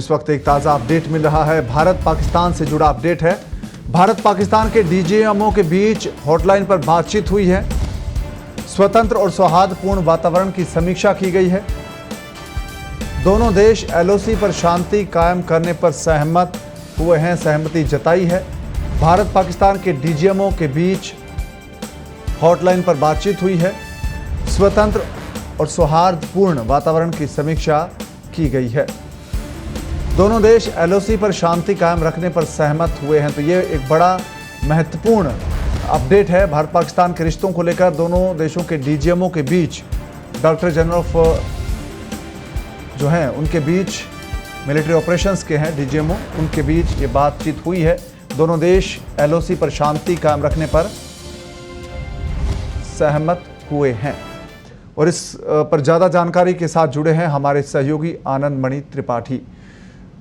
इस वक्त एक ताज़ा अपडेट मिल रहा है। भारत पाकिस्तान से जुड़ा अपडेट है। भारत पाकिस्तान के डीजीएमओ के बीच हॉटलाइन पर बातचीत हुई है। स्वतंत्र और सौहार्दपूर्ण वातावरण की समीक्षा की गई है। दोनों देश एलओसी पर शांति कायम करने पर सहमत हुए हैं, सहमति जताई है। भारत पाकिस्तान के डीजीएमओ के बीच हॉटलाइन पर बातचीत हुई है। स्वतंत्र और सौहार्दपूर्ण वातावरण की समीक्षा की गई है। दोनों देश एलओसी पर शांति कायम रखने पर सहमत हुए हैं। तो ये एक बड़ा महत्वपूर्ण अपडेट है भारत पाकिस्तान के रिश्तों को लेकर। दोनों देशों के डीजीएमओ के बीच, डायरेक्टर जनरल ऑफ जो हैं उनके बीच, मिलिट्री ऑपरेशंस के हैं डीजीएमओ, उनके बीच ये बातचीत हुई है। दोनों देश एलओसी पर शांति कायम रखने पर सहमत हुए हैं। और इस पर ज़्यादा जानकारी के साथ जुड़े हैं हमारे सहयोगी आनंद मणि त्रिपाठी।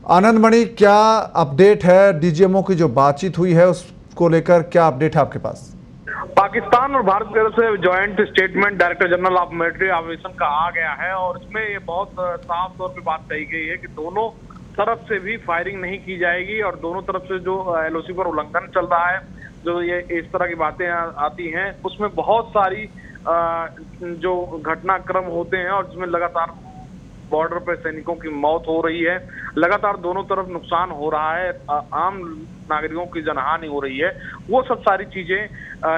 आनंद मणि, क्या अपडेट है? डीजीएमओ की जो बातचीत हुई है उसको लेकर क्या अपडेट है आपके पास? पाकिस्तान और भारत की तरफ से joint statement director general of military operation का आ गया है और इसमें ये बहुत साफ तौर पे बात कही गई है कि दोनों तरफ से भी फायरिंग नहीं की जाएगी और दोनों तरफ से जो एलओसी पर उल्लंघन चल रहा है, जो ये इस तरह की बातें आती हैं, उसमें बहुत सारी जो घटनाक्रम होते हैं और जिसमें लगातार बॉर्डर पे सैनिकों की मौत हो रही है, लगातार दोनों तरफ नुकसान हो रहा है, आम नागरिकों की जनहानि हो रही है, वो सब सारी चीजें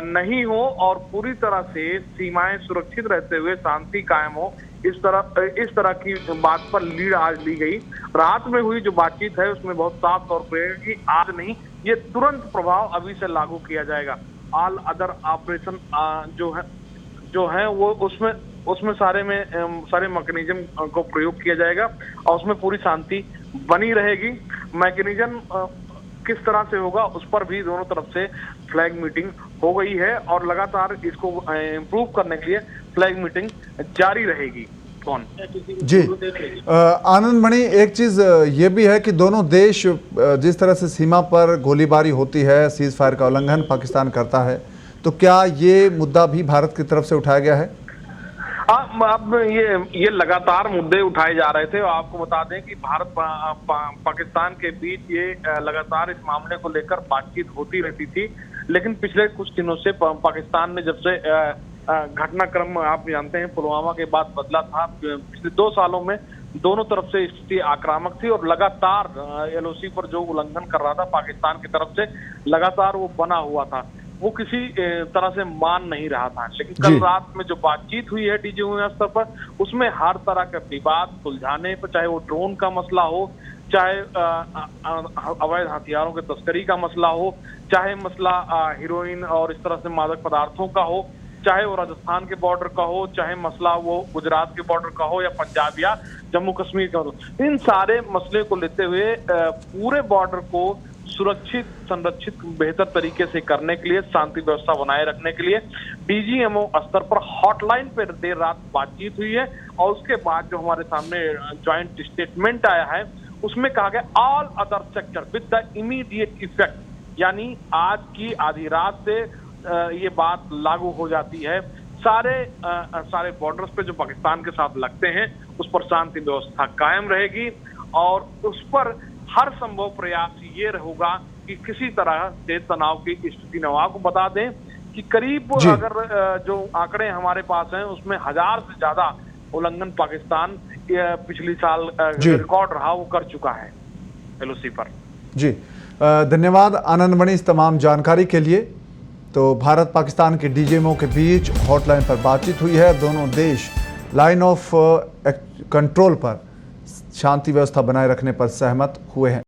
नहीं हो और पूरी तरह से सीमाएं सुरक्षित रहते हुए शांति कायम हो, इस तरह की बात पर लीड आज ली गई। रात में हुई जो बातचीत है उसमें बहुत साफ तौर पर कि आज नहीं, ये तुरंत प्रभाव अभी से लागू किया जाएगा। ऑल अदर ऑपरेशन जो है वो उसमें सारे मैकेनिज्म को प्रयोग किया जाएगा और उसमें पूरी शांति बनी रहेगी। मैकेनिज्म किस तरह से होगा उस पर भी दोनों तरफ से फ्लैग मीटिंग हो गई है और लगातार इसको इम्प्रूव करने के लिए फ्लैग मीटिंग जारी रहेगी। कौन जी आनंद मणि, एक चीज ये भी है कि दोनों देश जिस तरह से सीमा पर गोलीबारी होती है, सीज फायर का उल्लंघन पाकिस्तान करता है, तो क्या ये मुद्दा भी भारत की तरफ से उठाया गया है? अब ये लगातार मुद्दे उठाए जा रहे थे और आपको बता दें कि भारत पाकिस्तान के बीच ये लगातार इस मामले को लेकर बातचीत होती रहती थी, लेकिन पिछले कुछ दिनों से पाकिस्तान ने जब से घटनाक्रम आप जानते हैं पुलवामा के बाद बदला था, पिछले 2 सालों में दोनों तरफ से स्थिति आक्रामक थी और लगातार एलओसी पर जो उल्लंघन कर रहा था पाकिस्तान की तरफ से, लगातार वो बना हुआ था, वो किसी तरह से मान नहीं रहा था। लेकिन कल रात में जो बातचीत हुई है डीजीएमओ स्तर पर, उसमें हर तरह का विवाद सुलझाने पर, चाहे वो ड्रोन का मसला हो, चाहे अवैध हथियारों की तस्करी का मसला हो, चाहे मसला हीरोइन और इस तरह से मादक पदार्थों का हो, चाहे वो राजस्थान के बॉर्डर का हो, चाहे मसला वो गुजरात के बॉर्डर का हो या पंजाब या जम्मू कश्मीर का हो, इन सारे मसले को लेते हुए पूरे बॉर्डर को सुरक्षित, संरक्षित, बेहतर तरीके से करने के लिए, शांति व्यवस्था बनाए रखने के लिए डीजीएमओ स्तर पर हॉटलाइन पर देर रात बातचीत हुई है और उसके बाद जो हमारे सामने ज्वाइंट स्टेटमेंट आया है उसमें कहा गया all other sector with the immediate effect, यानी आज की आधी रात से ये बात लागू हो जाती है। सारे बॉर्डर्स पे जो पाकिस्तान के साथ लगते हैं उस पर शांति व्यवस्था कायम रहेगी और उस पर हर संभव प्रयास ये होगा कि किसी तरह से तनाव की स्थिति न हो। आपको बता दें कि करीब अगर जो आंकड़े हमारे पास हैं उसमें 1000 से ज्यादा उल्लंघन पाकिस्तान पिछली साल रिकॉर्ड रहा वो कर चुका है एलओसी पर। जी धन्यवाद आनंद मणि इस तमाम जानकारी के लिए। तो भारत पाकिस्तान के डीजीएमओ के बीच हॉटलाइन पर बातचीत हुई है। दोनों देश लाइन ऑफ कंट्रोल पर शांति व्यवस्था बनाए रखने पर सहमत हुए हैं।